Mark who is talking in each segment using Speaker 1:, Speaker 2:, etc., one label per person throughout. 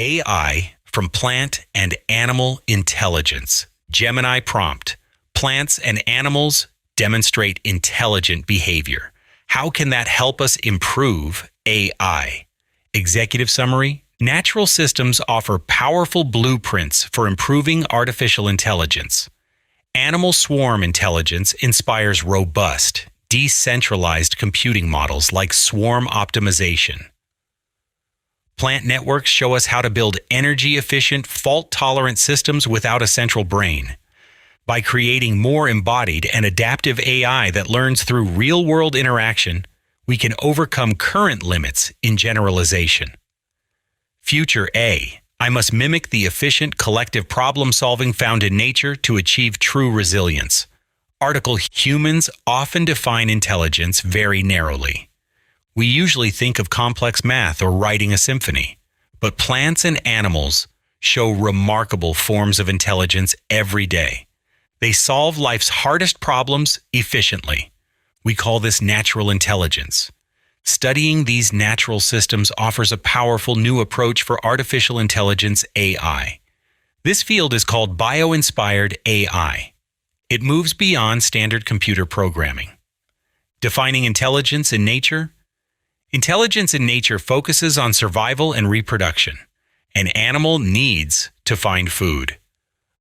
Speaker 1: AI from Plant and Animal Intelligence. Gemini prompt. Plants and animals demonstrate intelligent behavior. How can that help us improve AI? Executive summary. Natural systems offer powerful blueprints for improving artificial intelligence. Animal swarm intelligence inspires robust, decentralized computing models like swarm optimization. Plant networks show us how to build energy-efficient, fault-tolerant systems without a central brain. By creating more embodied and adaptive AI that learns through real-world interaction, we can overcome current limits in generalization. Future A. I must mimic the efficient collective problem-solving found in nature to achieve true resilience. Article. Humans often define intelligence very narrowly. We usually think of complex math or writing a symphony, but plants and animals show remarkable forms of intelligence every day. They solve life's hardest problems efficiently. We call this natural intelligence. Studying these natural systems offers a powerful new approach for artificial intelligence AI. This field is called bio-inspired AI. It moves beyond standard computer programming. Defining intelligence in nature. Intelligence in nature focuses on survival and reproduction. An animal needs to find food.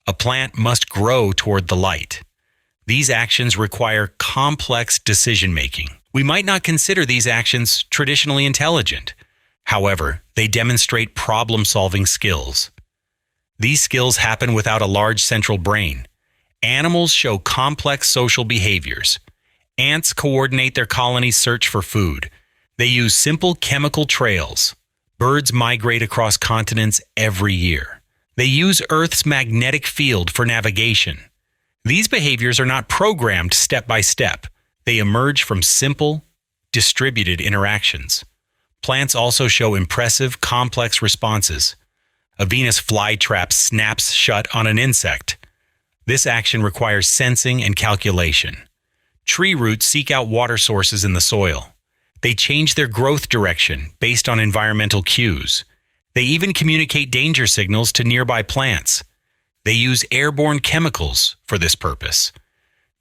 Speaker 1: A plant must grow toward the light. These actions require complex decision-making. We might not consider these actions traditionally intelligent. However, they demonstrate problem-solving skills. These skills happen without a large central brain. Animals show complex social behaviors. Ants coordinate their colony's search for food. They use simple chemical trails. Birds migrate across continents every year. They use Earth's magnetic field for navigation. These behaviors are not programmed step by step. They emerge from simple, distributed interactions. Plants also show impressive, complex responses. A Venus flytrap snaps shut on an insect. This action requires sensing and calculation. Tree roots seek out water sources in the soil. They change their growth direction based on environmental cues. They even communicate danger signals to nearby plants. They use airborne chemicals for this purpose.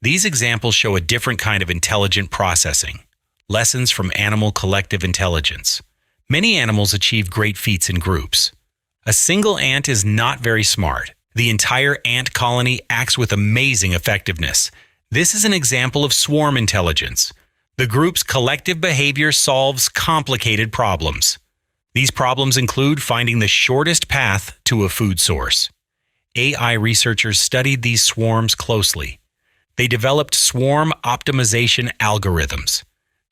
Speaker 1: These examples show a different kind of intelligent processing. Lessons from animal collective intelligence. Many animals achieve great feats in groups. A single ant is not very smart. The entire ant colony acts with amazing effectiveness. This is an example of swarm intelligence. The group's collective behavior solves complicated problems. These problems include finding the shortest path to a food source. AI researchers studied these swarms closely. They developed swarm optimization algorithms.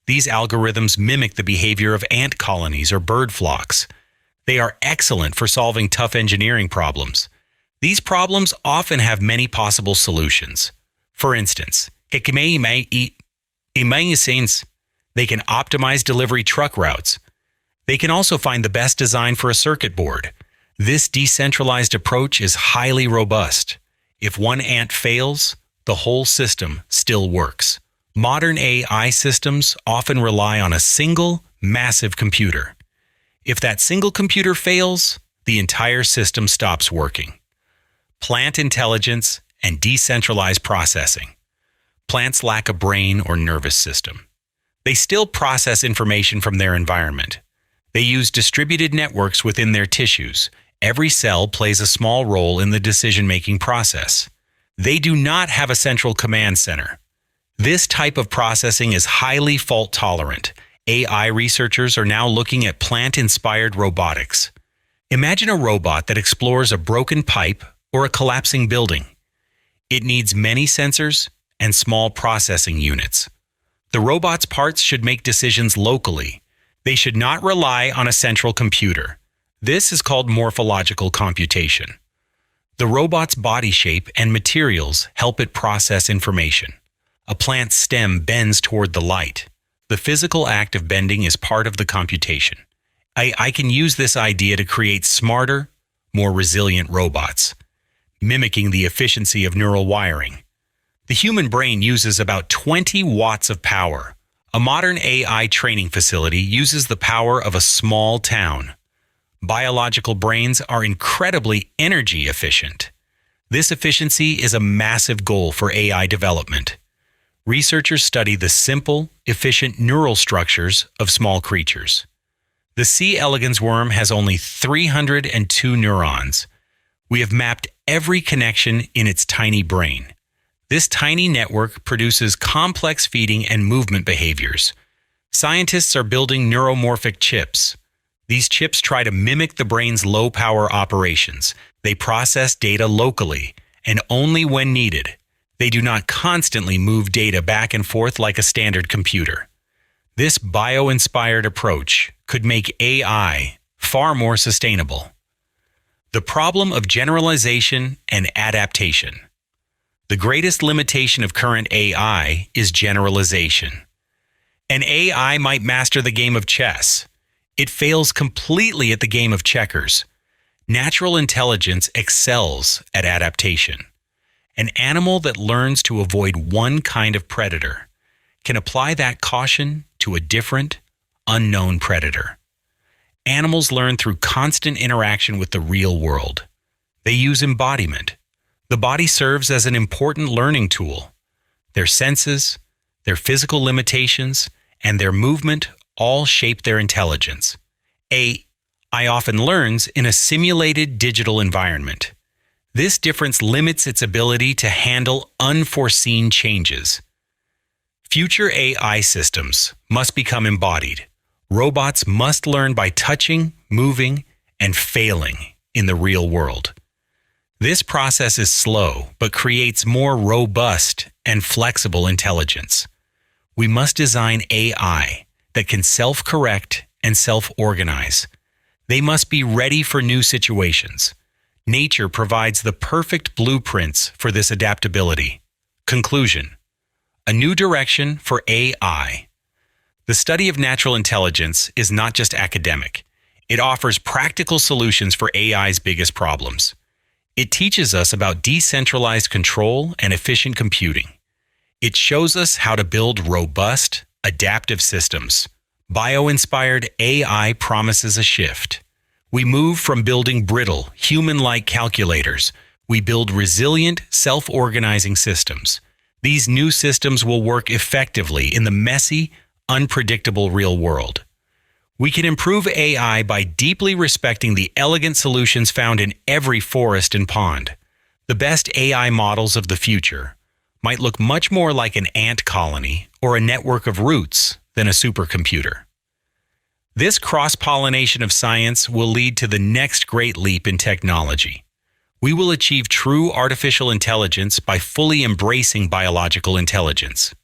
Speaker 1: These algorithms mimic the behavior of ant colonies or bird flocks. They are excellent for solving tough engineering problems. These problems often have many possible solutions. For instance, they can optimize delivery truck routes. They can also find the best design for a circuit board. This decentralized approach is highly robust. If one ant fails, the whole system still works. Modern AI systems often rely on a single, massive computer. If that single computer fails, the entire system stops working. Plant intelligence and decentralized processing. Plants lack a brain or nervous system. They still process information from their environment. They use distributed networks within their tissues. Every cell plays a small role in the decision-making process. They do not have a central command center. This type of processing is highly fault-tolerant. AI researchers are now looking at plant-inspired robotics. Imagine a robot that explores a broken pipe or a collapsing building. It needs many sensors and small processing units. The robot's parts should make decisions locally. They should not rely on a central computer. This is called morphological computation. The robot's body shape and materials help it process information. A plant's stem bends toward the light. The physical act of bending is part of the computation. I can use this idea to create smarter, more resilient robots, mimicking the efficiency of neural wiring. The human brain uses about 20 watts of power. A modern AI training facility uses the power of a small town. Biological brains are incredibly energy efficient. This efficiency is a massive goal for AI development. Researchers study the simple, efficient neural structures of small creatures. The C. elegans worm has only 302 neurons. We have mapped every connection in its tiny brain. This tiny network produces complex feeding and movement behaviors. Scientists are building neuromorphic chips. These chips try to mimic the brain's low-power operations. They process data locally, and only when needed. They do not constantly move data back and forth like a standard computer. This bio-inspired approach could make AI far more sustainable. The problem of generalization and adaptation. The greatest limitation of current AI is generalization. An AI might master the game of chess. It fails completely at the game of checkers. Natural intelligence excels at adaptation. An animal that learns to avoid one kind of predator can apply that caution to a different, unknown predator. Animals learn through constant interaction with the real world. They use embodiment. The body serves as an important learning tool. Their senses, their physical limitations, and their movement all shape their intelligence. AI often learns in a simulated digital environment. This difference limits its ability to handle unforeseen changes. Future AI systems must become embodied. Robots must learn by touching, moving, and failing in the real world. This process is slow, but creates more robust and flexible intelligence. We must design AI that can self-correct and self-organize. They must be ready for new situations. Nature provides the perfect blueprints for this adaptability. Conclusion: a new direction for AI. The study of natural intelligence is not just academic. It offers practical solutions for AI's biggest problems. It teaches us about decentralized control and efficient computing. It shows us how to build robust, adaptive systems. Bio-inspired AI promises a shift. We move from building brittle, human-like calculators. We build resilient, self-organizing systems. These new systems will work effectively in the messy, unpredictable real world. We can improve AI by deeply respecting the elegant solutions found in every forest and pond. The best AI models of the future might look much more like an ant colony or a network of roots than a supercomputer. This cross-pollination of science will lead to the next great leap in technology. We will achieve true artificial intelligence by fully embracing biological intelligence.